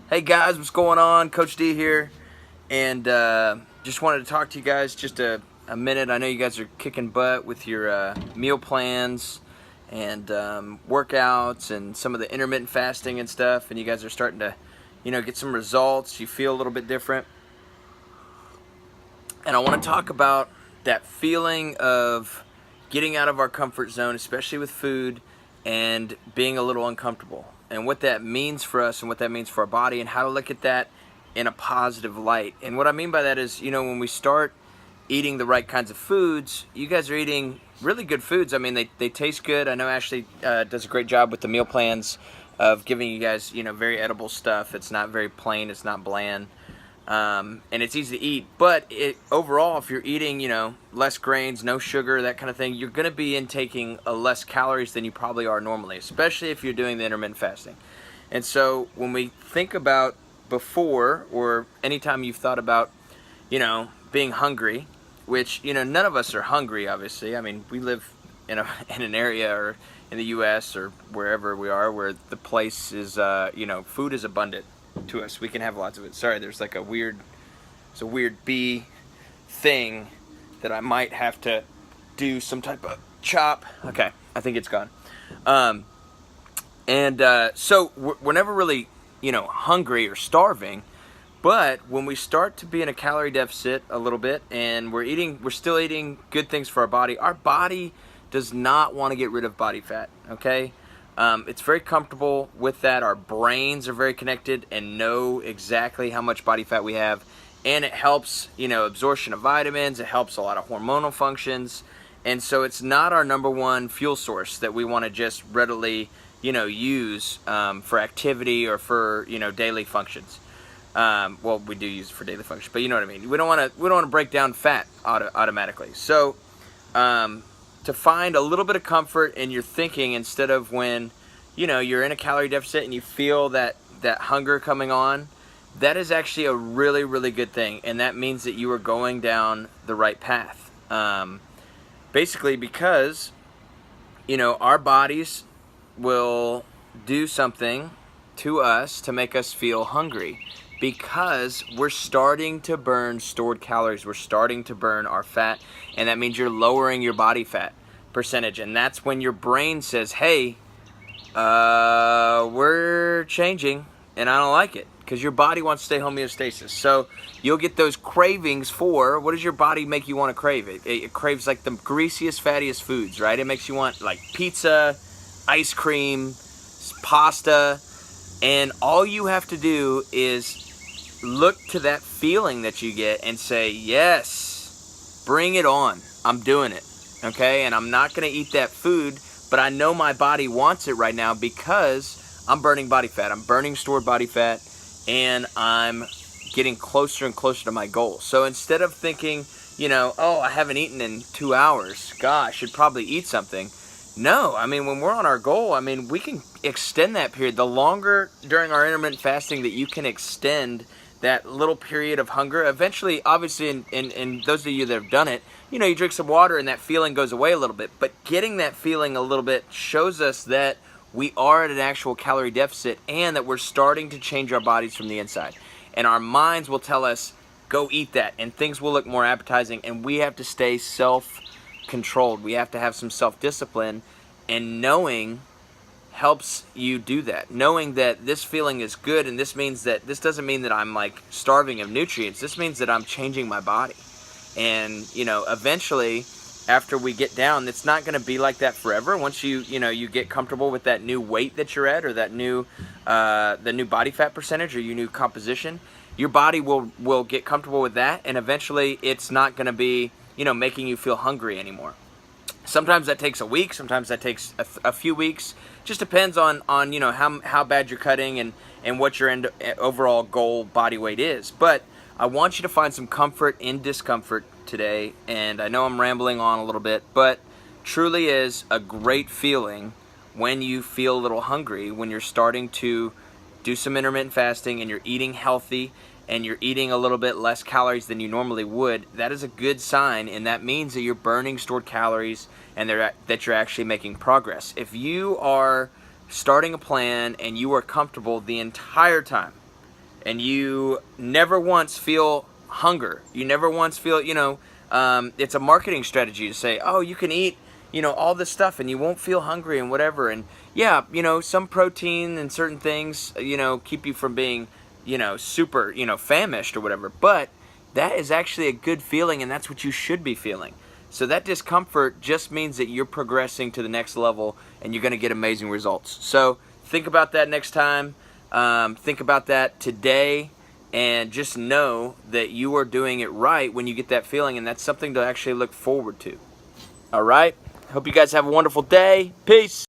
Hey guys, what's going on? Coach D here, and just wanted to talk to you guys just a minute. I know you guys are kicking butt with your meal plans and workouts and some of the intermittent fasting and stuff, and you guys are starting to, get some results. You feel a little bit different, and I want to talk about that feeling of getting out of our comfort zone, especially with food, and being a little uncomfortable, and what that means for us and what that means for our body, and how to look at that in a positive light. And what I mean by that is, when we start eating the right kinds of foods, you guys are eating really good foods. I mean, they taste good. I know Ashley does a great job with the meal plans of giving you guys, very edible stuff. It's not very plain, it's not bland. And it's easy to eat, but overall, if you're eating, less grains, no sugar, that kind of thing, you're going to be intaking less calories than you probably are normally, especially if you're doing the intermittent fasting. And so when we think about before, or anytime you've thought about, being hungry, which, none of us are hungry, obviously. I mean, we live in in an area, or in the U.S. or wherever we are, where the place is, food is abundant to us. We can have lots of it. Sorry, there's like it's a weird bee thing that I might have to do some type of chop. Okay, I think it's gone. So we're never really, hungry or starving. But when we start to be in a calorie deficit a little bit, and we're still eating good things for our body does not want to get rid of body fat, okay? It's very comfortable with that. Our brains are very connected and know exactly how much body fat we have. And it helps, absorption of vitamins. It helps a lot of hormonal functions. And so it's not our number one fuel source that we want to just readily, use for activity or for, daily functions. Well, we do use it for daily function, but you know what I mean. We don't want to break down fat automatically. So, to find a little bit of comfort in your thinking, instead of when, you're in a calorie deficit and you feel that hunger coming on, that is actually a really, really good thing, and that means that you are going down the right path. Basically, because, our bodies will do something to us to make us feel hungry, because we're starting to burn stored calories. We're starting to burn our fat, and that means you're lowering your body fat percentage. And that's when your brain says, hey, we're changing, and I don't like it, because your body wants to stay homeostasis. So you'll get those cravings for, what does your body make you want to crave? It craves like the greasiest, fattiest foods, right? It makes you want like pizza, ice cream, pasta, and all you have to do is look to that feeling that you get and say, yes, bring it on. I'm doing it, okay? And I'm not going to eat that food, but I know my body wants it right now, because I'm burning body fat. I'm burning stored body fat, and I'm getting closer and closer to my goal. So instead of thinking, oh, I haven't eaten in 2 hours, gosh, I should probably eat something. No, I mean, when we're on our goal, I mean, we can extend that period. The longer during our intermittent fasting that you can extend that little period of hunger, eventually, obviously, in those of you that have done it, you drink some water and that feeling goes away a little bit. But getting that feeling a little bit shows us that we are at an actual calorie deficit, and that we're starting to change our bodies from the inside. And our minds will tell us, go eat that, and things will look more appetizing, and we have to stay self-controlled. We have to have some self-discipline, and knowing helps you do that. Knowing that this feeling is good, and this doesn't mean that I'm like starving of nutrients. This means that I'm changing my body. And, eventually, after we get down, it's not going to be like that forever. Once you get comfortable with that new weight that you're at, or that the new body fat percentage, or your new composition, your body will get comfortable with that, and eventually it's not going to be, making you feel hungry anymore. Sometimes that takes a week. Sometimes that takes a few weeks. Just depends on how bad you're cutting, and what your overall goal body weight is. But I want you to find some comfort in discomfort today. And I know I'm rambling on a little bit, but truly is a great feeling when you feel a little hungry, when you're starting to do some intermittent fasting and you're eating healthy, and you're eating a little bit less calories than you normally would. That is a good sign, and that means that you're burning stored calories, and that you're actually making progress. If you are starting a plan and you are comfortable the entire time, and you never once feel hunger. You never once feel, it's a marketing strategy to say, oh, you can eat, all this stuff and you won't feel hungry and whatever. And yeah, some protein and certain things, keep you from being, super, famished or whatever. But that is actually a good feeling, and that's what you should be feeling. So that discomfort just means that you're progressing to the next level and you're going to get amazing results. So think about that next time. Think about that today, and just know that you are doing it right when you get that feeling, and that's something to actually look forward to. All right? Hope you guys have a wonderful day. Peace.